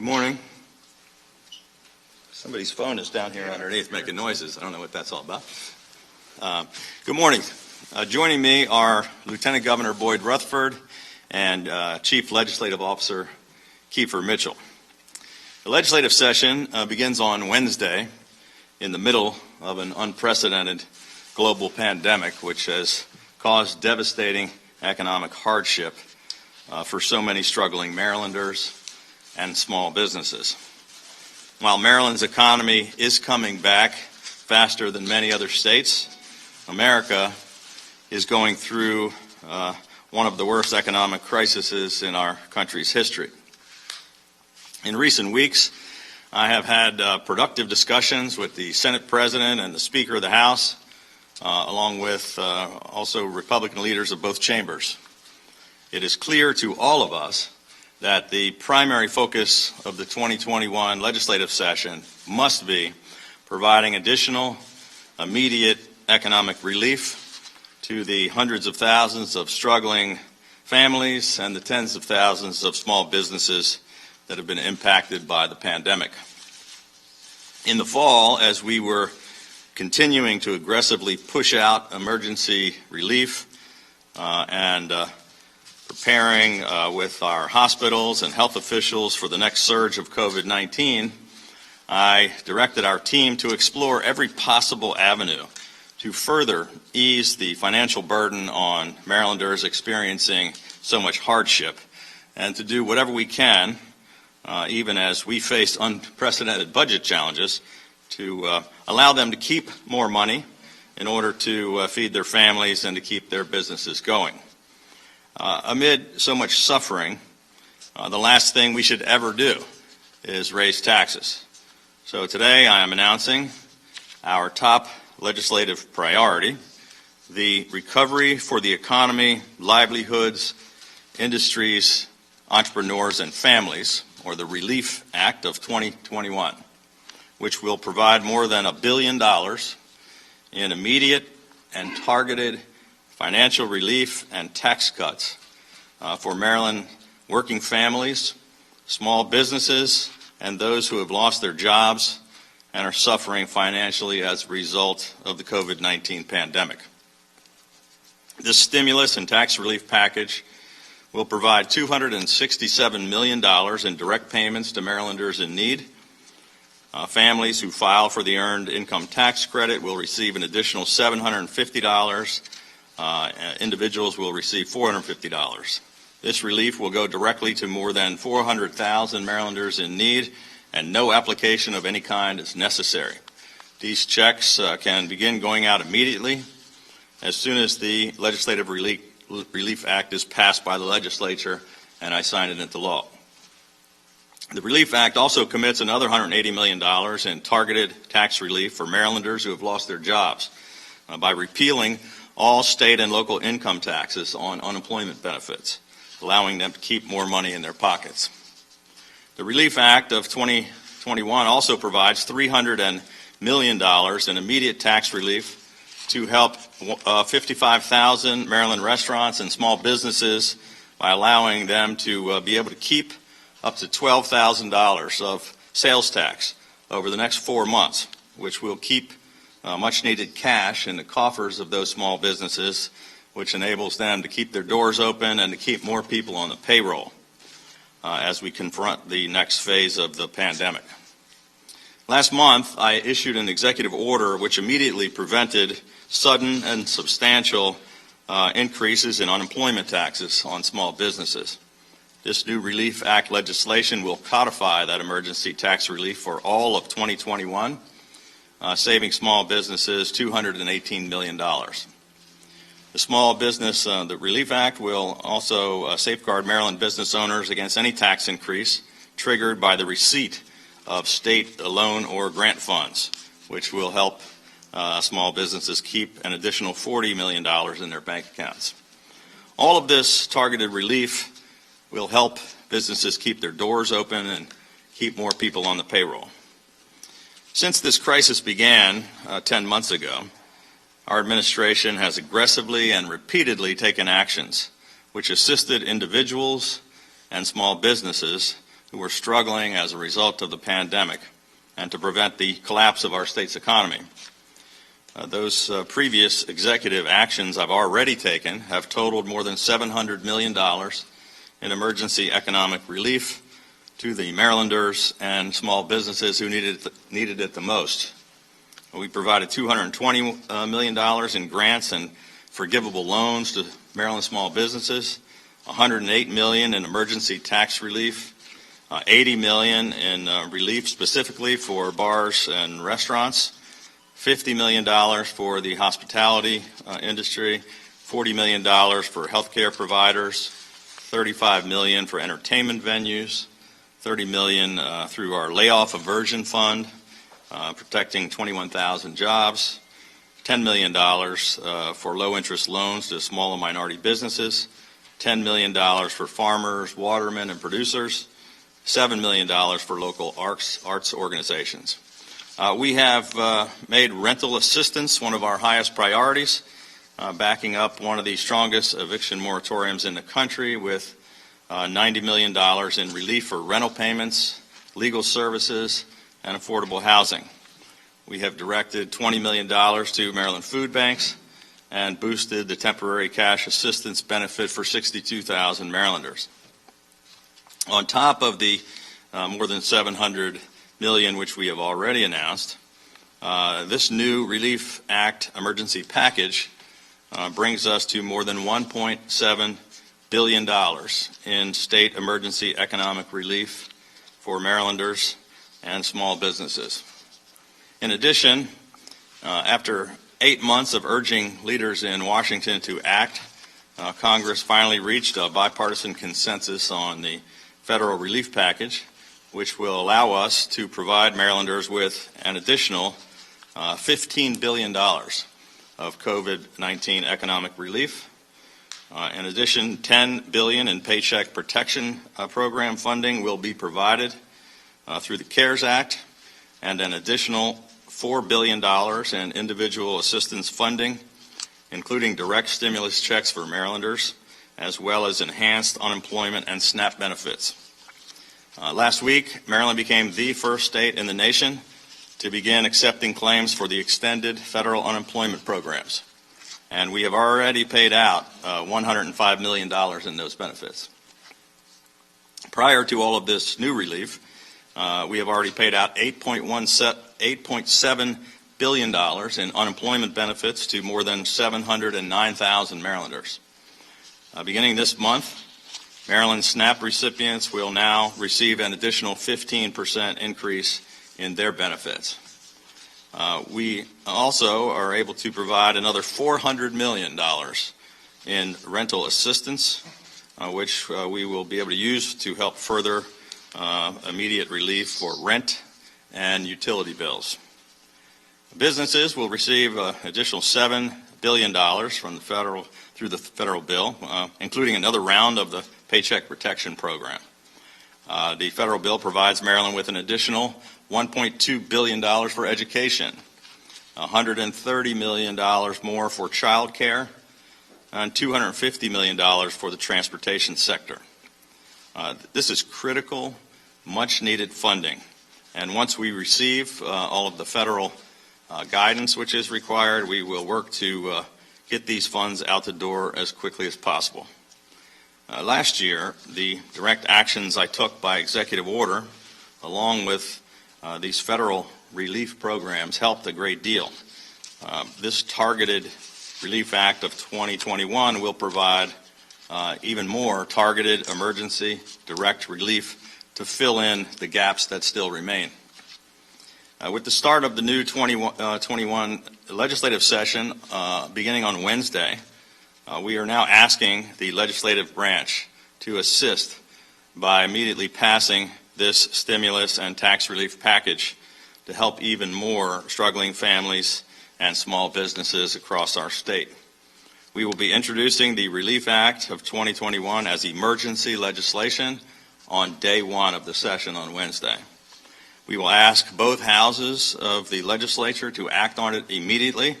Good morning. Somebody's phone is down here underneath making noises. I don't know what that's all about. Good morning. Joining me are Lieutenant Governor Boyd Rutherford and Chief Legislative Officer Kiefer Mitchell. The legislative session begins on Wednesday in the middle of an unprecedented global pandemic, which has caused devastating economic hardship for so many struggling Marylanders and small businesses. While Maryland's economy is coming back faster than many other states, America is going through one of the worst economic crises in our country's history. In recent weeks, I have had productive discussions with the Senate President and the Speaker of the House, along with also Republican leaders of both chambers. It is clear to all of us that the primary focus of the 2021 legislative session must be providing additional, immediate economic relief to the hundreds of thousands of struggling families and the tens of thousands of small businesses that have been impacted by the pandemic. In the fall, as we were continuing to aggressively push out emergency relief and preparing with our hospitals and health officials for the next surge of COVID-19, I directed our team to explore every possible avenue to further ease the financial burden on Marylanders experiencing so much hardship, and to do whatever we can, even as we face unprecedented budget challenges, to allow them to keep more money in order to feed their families and to keep their businesses going. Amid so much suffering, the last thing we should ever do is raise taxes. So today I am announcing our top legislative priority, the Recovery for the Economy, Livelihoods, Industries, Entrepreneurs, and Families, or the Relief Act of 2021, which will provide more than $1 billion in immediate and targeted financial relief and tax cuts for Maryland working families, small businesses, and those who have lost their jobs and are suffering financially as a result of the COVID-19 pandemic. This stimulus and tax relief package will provide $267 million in direct payments to Marylanders in need. Families who file for the Earned Income Tax Credit will receive an additional $750. Individuals will receive $450. This relief will go directly to more than 400,000 Marylanders in need, and no application of any kind is necessary. These checks can begin going out immediately as soon as the Legislative Relief Act is passed by the legislature and I sign it into law. The Relief Act also commits another $180 million in targeted tax relief for Marylanders who have lost their jobs by repealing all state and local income taxes on unemployment benefits, allowing them to keep more money in their pockets. The Relief Act of 2021 also provides $300 million in immediate tax relief to help 55,000 Maryland restaurants and small businesses by allowing them to be able to keep up to $12,000 of sales tax over the next 4 months, which will keep much needed cash in the coffers of those small businesses, which enables them to keep their doors open and to keep more people on the payroll as we confront the next phase of the pandemic. Last month, I issued an executive order which immediately prevented sudden and substantial increases in unemployment taxes on small businesses. This new Relief Act legislation will codify that emergency tax relief for all of 2021, saving small businesses $218 million. The Small Business the Relief Act will also safeguard Maryland business owners against any tax increase triggered by the receipt of state loan or grant funds, which will help small businesses keep an additional $40 million in their bank accounts. All of this targeted relief will help businesses keep their doors open and keep more people on the payroll. Since this crisis began 10 months ago, our administration has aggressively and repeatedly taken actions which assisted individuals and small businesses who are struggling as a result of the pandemic and to prevent the collapse of our state's economy. Those previous executive actions I've already taken have totaled more than $700 million in emergency economic relief to the Marylanders and small businesses who needed it the most. We provided $220 million in grants and forgivable loans to Maryland small businesses, $108 million in emergency tax relief, $80 million in relief specifically for bars and restaurants, $50 million for the hospitality industry, $40 million for healthcare providers, $35 million for entertainment venues, $30 million through our layoff aversion fund, protecting 21,000 jobs, $10 million for low-interest loans to small and minority businesses, $10 million for farmers, watermen, and producers, $7 million for local arts organizations. We have made rental assistance one of our highest priorities, backing up one of the strongest eviction moratoriums in the country with $90 million in relief for rental payments, legal services, and affordable housing. We have directed $20 million to Maryland food banks and boosted the temporary cash assistance benefit for 62,000 Marylanders. On top of the more than $700 million which we have already announced, this new Relief Act emergency package brings us to more than $1.7 billion in state emergency economic relief for Marylanders and small businesses. In addition, after 8 months of urging leaders in Washington to act, Congress finally reached a bipartisan consensus on the federal relief package, which will allow us to provide Marylanders with an additional $15 billion of COVID-19 economic relief. In addition, $10 billion in Paycheck Protection Program funding will be provided through the CARES Act, and an additional $4 billion in individual assistance funding, including direct stimulus checks for Marylanders, as well as enhanced unemployment and SNAP benefits. Last week, Maryland became the first state in the nation to begin accepting claims for the extended federal unemployment programs, and we have already paid out $105 million in those benefits. Prior to all of this new relief, we have already paid out $8.7 billion in unemployment benefits to more than 709,000 Marylanders. Beginning this month, Maryland SNAP recipients will now receive an additional 15% increase in their benefits. We also are able to provide another $400 million in rental assistance, which we will be able to use to help further immediate relief for rent and utility bills. Businesses will receive an additional $7 billion from through the federal bill, including another round of the Paycheck Protection Program. The federal bill provides Maryland with an additional $1.2 billion for education, $130 million more for child care, and $250 million for the transportation sector. This is critical, much-needed funding. And once we receive all of the federal guidance which is required, we will work to get these funds out the door as quickly as possible. Last year, the direct actions I took by executive order, along with these federal relief programs, helped a great deal. This targeted Relief Act of 2021 will provide even more targeted emergency direct relief to fill in the gaps that still remain. With the start of the new 2021 legislative session beginning on Wednesday, we are now asking the legislative branch to assist by immediately passing this stimulus and tax relief package to help even more struggling families and small businesses across our state. We will be introducing the Relief Act of 2021 as emergency legislation on day one of the session on Wednesday. We will ask both houses of the legislature to act on it immediately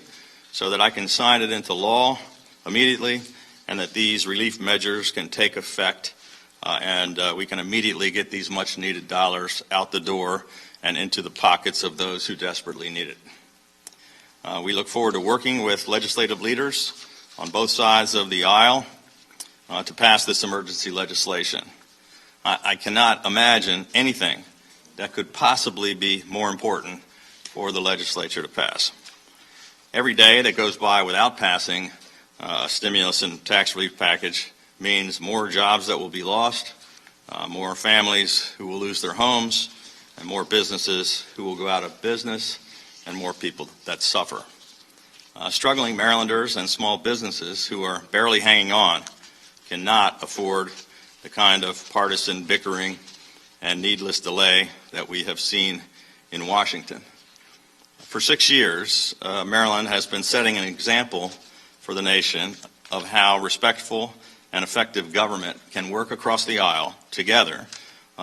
so that I can sign it into law immediately and that these relief measures can take effect and we can immediately get these much-needed dollars out the door and into the pockets of those who desperately need it. We look forward to working with legislative leaders on both sides of the aisle to pass this emergency legislation. I cannot imagine anything that could possibly be more important for the legislature to pass. Every day that goes by without passing a stimulus and tax relief package means more jobs that will be lost, more families who will lose their homes, and more businesses who will go out of business, and more people that suffer. Struggling Marylanders and small businesses who are barely hanging on cannot afford the kind of partisan bickering and needless delay that we have seen in Washington. For 6 years, Maryland has been setting an example for the nation of how respectful and effective government can work across the aisle together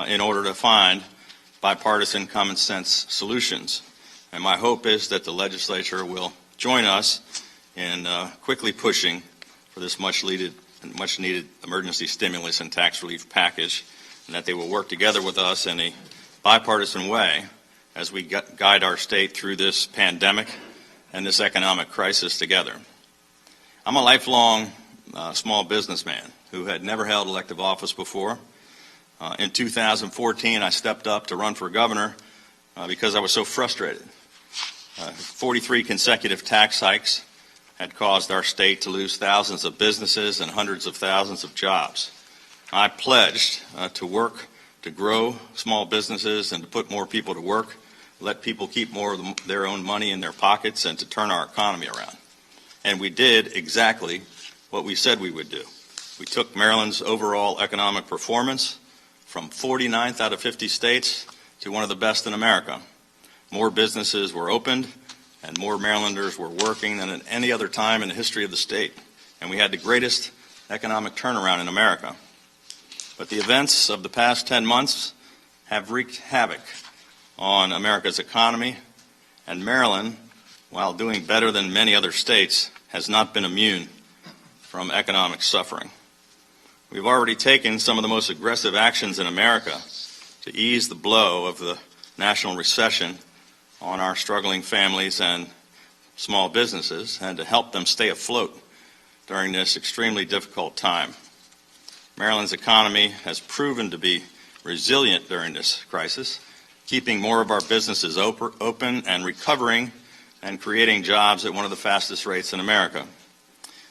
in order to find bipartisan common sense solutions. And my hope is that the legislature will join us in quickly pushing for this much needed emergency stimulus and tax relief package, and that they will work together with us in a bipartisan way as we guide our state through this pandemic and this economic crisis together. I'm a lifelong small businessman who had never held elective office before. In 2014, I stepped up to run for governor because I was so frustrated. 43 consecutive tax hikes had caused our state to lose thousands of businesses and hundreds of thousands of jobs. I pledged to work to grow small businesses and to put more people to work, let people keep more of their own money in their pockets, and to turn our economy around. And we did exactly what we said we would do. We took Maryland's overall economic performance from 49th out of 50 states to one of the best in America. More businesses were opened, and more Marylanders were working than at any other time in the history of the state. And we had the greatest economic turnaround in America. But the events of the past 10 months have wreaked havoc on America's economy, and Maryland, while doing better than many other states, has not been immune from economic suffering. We've already taken some of the most aggressive actions in America to ease the blow of the national recession on our struggling families and small businesses, and to help them stay afloat during this extremely difficult time. Maryland's economy has proven to be resilient during this crisis, keeping more of our businesses open and recovering and creating jobs at one of the fastest rates in America.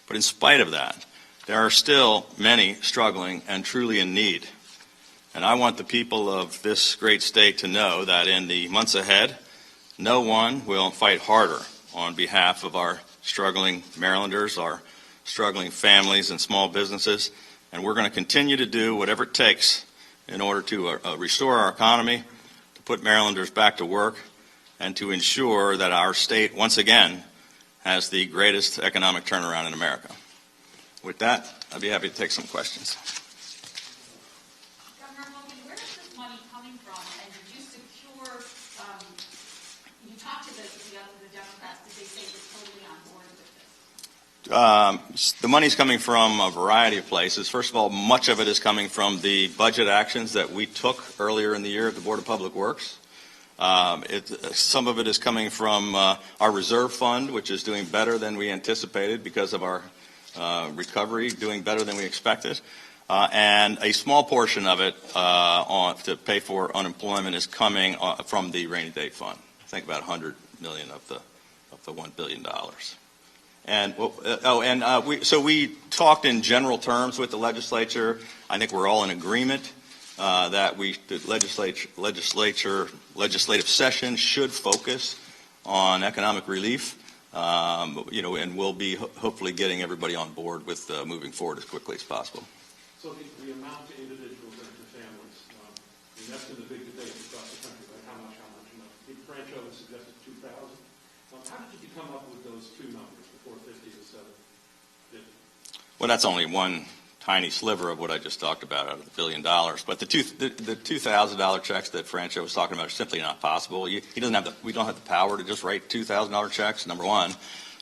But in spite of that, there are still many struggling and truly in need. And I want the people of this great state to know that in the months ahead, no one will fight harder on behalf of our struggling Marylanders, our struggling families and small businesses, and we're going to continue to do whatever it takes in order to restore our economy, to put Marylanders back to work, and to ensure that our state once again has the greatest economic turnaround in America. With that, I'd be happy to take some questions. Governor Hogan, where is this money coming from? And did you secure, you talked to the Democrats, did they say they're totally on board with this? The money's coming from a variety of places. First of all, much of it is coming from the budget actions that we took earlier in the year at the Board of Public Works. Some of it is coming from our reserve fund, which is doing better than we anticipated because of our recovery, doing better than we expected. And a small portion of it to pay for unemployment is coming from the rainy day fund. I think about $100 million of the $1 billion. And so we talked in general terms with the legislature. I think we're all in agreement that the legislative session should focus on economic relief. And we'll be hopefully getting everybody on board with moving forward as quickly as possible. So the amount to individuals and to families, and that's been the big debate across the country, right? How much? Franco has suggested 2,000. How did you come up with those two numbers, the 450 to 750? Well, that's only one tiny sliver of what I just talked about out of the $1 billion. But the $2,000 checks that Franco was talking about are simply not possible. We don't have the power to just write $2,000 checks, number one.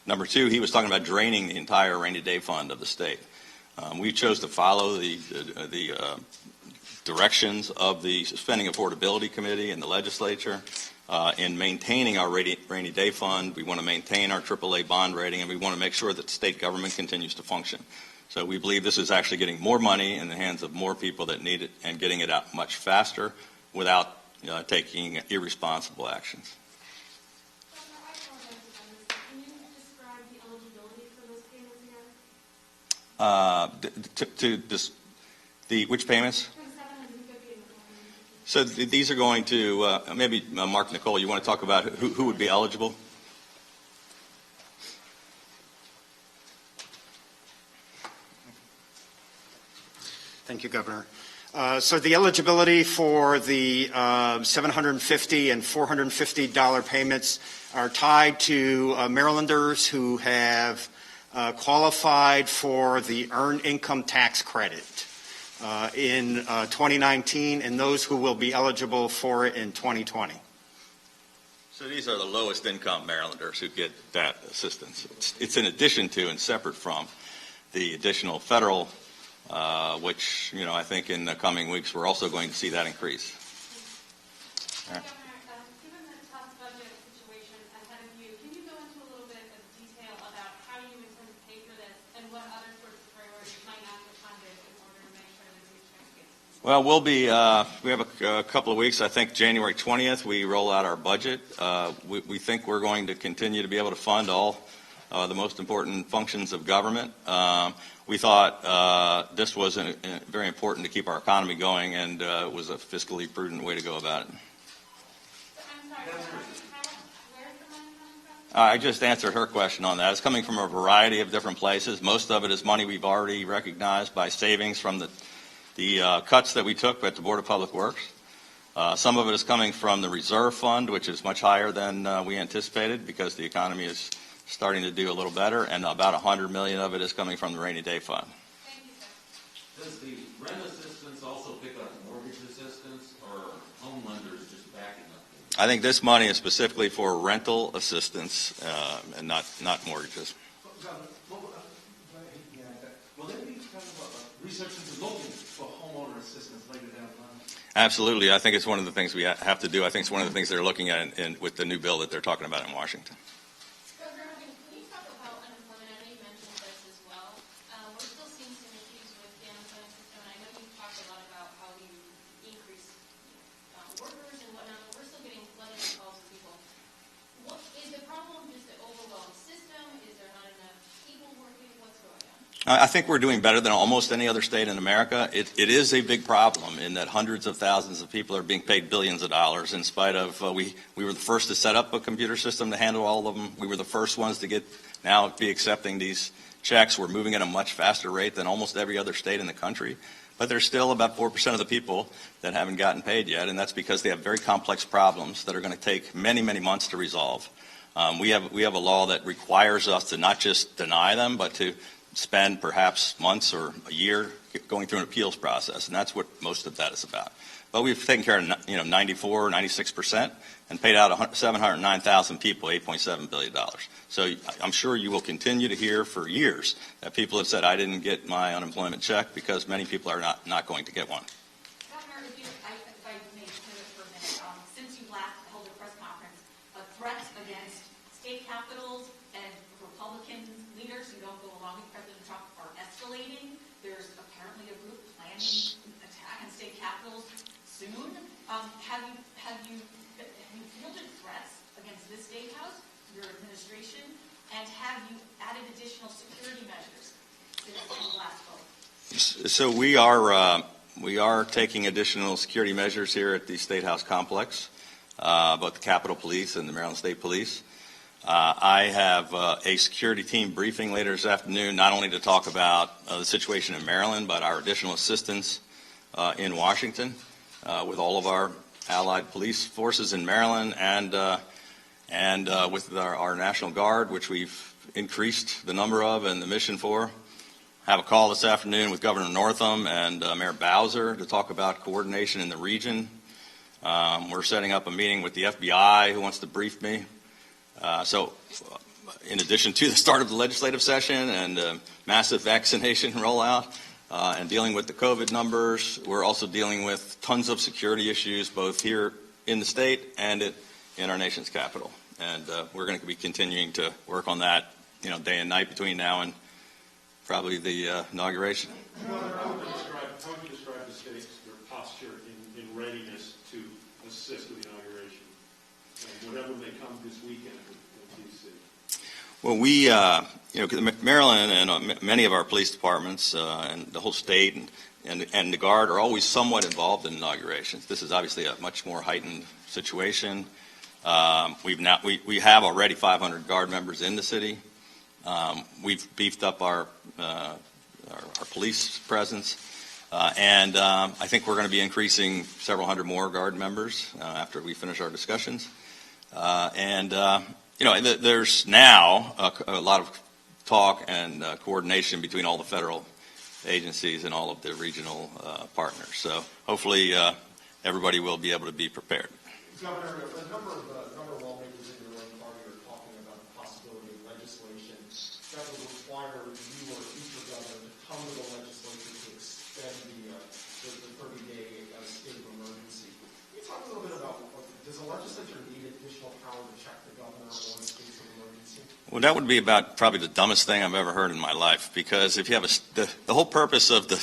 Number two, he was talking about draining the entire rainy day fund of the state. We chose to follow the directions of the Spending Affordability Committee and the legislature in maintaining our rainy day fund. We want to maintain our AAA bond rating, and we want to make sure that the state government continues to function. So we believe this is actually getting more money in the hands of more people that need it and getting it out much faster without taking irresponsible actions. Can you describe the eligibility for those payments again? Which payments? So these are going to, maybe Mark, Nicole, you want to talk about who would be eligible? Thank you, Governor. So the eligibility for the $750 and $450 payments are tied to Marylanders who have qualified for the Earned Income Tax Credit in 2019, and those who will be eligible for it in 2020. So these are the lowest income Marylanders who get that assistance. It's in addition to and separate from the additional federal, which, I think in the coming weeks we're also going to see that increase. Governor, given the tough budget situation ahead of you, can you go into a little bit of detail about how you intend to pay for this and what other sorts of priorities might not get funded in order to make sure that these checks get? Well, we have a couple of weeks. I think January 20th we roll out our budget. We think we're going to continue to be able to fund all the most important functions of government. We thought this was very important to keep our economy going, and it was a fiscally prudent way to go about it. I'm sorry, where's the money coming from? I just answered her question on that. It's coming from a variety of different places. Most of it is money we've already recognized by savings from the cuts that we took at the Board of Public Works. Some of it is coming from the reserve fund, which is much higher than we anticipated because the economy is starting to do a little better, and about $100 million of it is coming from the rainy day fund. Thank you, sir. Does the rent assistance also pick up mortgage assistance, or are home lenders just backing up? I think this money is specifically for rental assistance and not mortgages. Will there be kind of a research into looking for homeowner assistance later down the line? Absolutely. I think it's one of the things we have to do. I think it's one of the things they're looking at with the new bill that they're talking about in Washington. Governor Hogan, can you talk about unemployment? I know you mentioned this as well. We're still seeing some issues with the unemployment system, and I know you've talked a lot about how you increase workers and whatnot, but we're still getting flooded with calls from people. What is the problem? Just the overwhelmed system? Is there not enough people working? What's going on? I think we're doing better than almost any other state in America. It is a big problem in that hundreds of thousands of people are being paid billions of dollars in spite of we were the first to set up a computer system to handle all of them. We were the first ones to be accepting these checks. We're moving at a much faster rate than almost every other state in the country. But there's still about 4% of the people that haven't gotten paid yet, and that's because they have very complex problems that are going to take many, many months to resolve. We have a law that requires us to not just deny them, but to spend perhaps months or a year going through an appeals process, and that's what most of that is about. But we've taken care of 94, 96%, and paid out 709,000 people $8.7 billion. So I'm sure you will continue to hear for years that people have said, I didn't get my unemployment check, because many people are not going to get one. Governor, if I may pivot for a minute, since you last held a press conference, threats against state capitals and Republican leaders who don't go along with President Trump are escalating. There's apparently a group planning an attack on state capitals soon. Have you fielded threats against this state house, your administration, and have you added additional security measures since the last vote? So we are taking additional security measures here at the State House complex, both the Capitol Police and the Maryland State Police. I have a security team briefing later this afternoon, not only to talk about the situation in Maryland, but our additional assistance in Washington with all of our allied police forces in Maryland and with our National Guard, which we've increased the number of and the mission for. I have a call this afternoon with Governor Northam and Mayor Bowser to talk about coordination in the region. We're setting up a meeting with the FBI who wants to brief me. So in addition to the start of the legislative session and massive vaccination rollout, and dealing with the COVID numbers. We're also dealing with tons of security issues, both here in the state and in our nation's capital. And we're going to be continuing to work on that, day and night between now and probably the inauguration. How would you describe the state's posture in readiness to assist with the inauguration? And whatever may come this weekend with D.C. Well, we, Maryland and many of our police departments and the whole state and the Guard are always somewhat involved in inaugurations. This is obviously a much more heightened situation. We have already 500 Guard members in the city. We've beefed up our police presence, and I think we're going to be increasing several hundred more Guard members after we finish our discussions. There's now a lot of talk and coordination between all the federal agencies and all of the regional partners. So hopefully everybody will be able to be prepared. Governor, a number of lawmakers in your own party are talking about the possibility of legislation that would require you or future governor to come to the legislature to extend the 30-day state of emergency. Can you talk a little bit about, does the legislature need additional power to check the governor on states of emergency? Well, that would be about probably the dumbest thing I've ever heard in my life, because if you have the whole purpose of the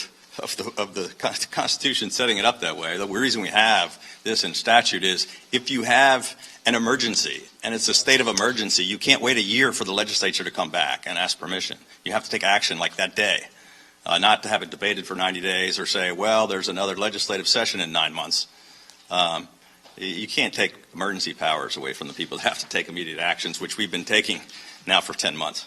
Constitution setting it up that way, the reason we have this in statute is if you have an emergency and it's a state of emergency, you can't wait a year for the legislature to come back and ask permission. You have to take action like that day, not to have it debated for 90 days or say, well, there's another legislative session in 9 months. You can't take emergency powers away from the people that have to take immediate actions, which we've been taking now for 10 months.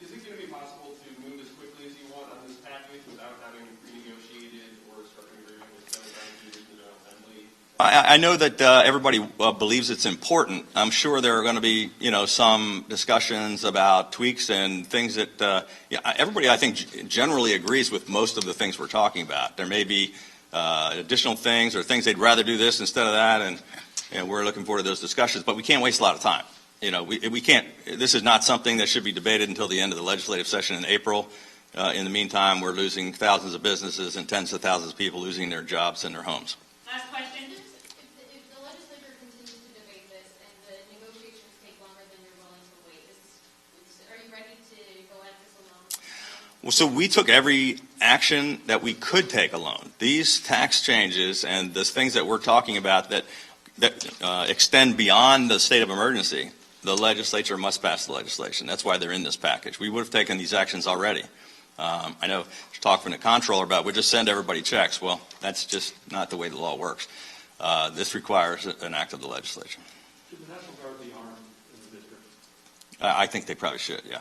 Is it going to be possible to move as quickly as you want on this package without having pre-negotiated or structured agreement with Senate and the Assembly? I know that everybody believes it's important. I'm sure there are going to be, some discussions about tweaks and things that everybody, I think, generally agrees with most of the things we're talking about. There may be additional things or things they'd rather do this instead of that, and we're looking forward to those discussions. But we can't waste a lot of time. We can't. This is not something that should be debated until the end of the legislative session in April. In the meantime, we're losing thousands of businesses and tens of thousands of people losing their jobs and their homes. Last question. If the legislature continues to debate this and the negotiations take longer than you're willing to wait, are you ready to go at this alone? Well, so we took every action that we could take alone. These tax changes and the things that we're talking about that extend beyond the state of emergency, the legislature must pass the legislation. That's why they're in this package. We would have taken these actions already. I know there's talk from the comptroller about we'll just send everybody checks. Well, that's just not the way the law works. This requires an act of the legislature. Should the National Guard be armed in the district? I think they probably should, yeah.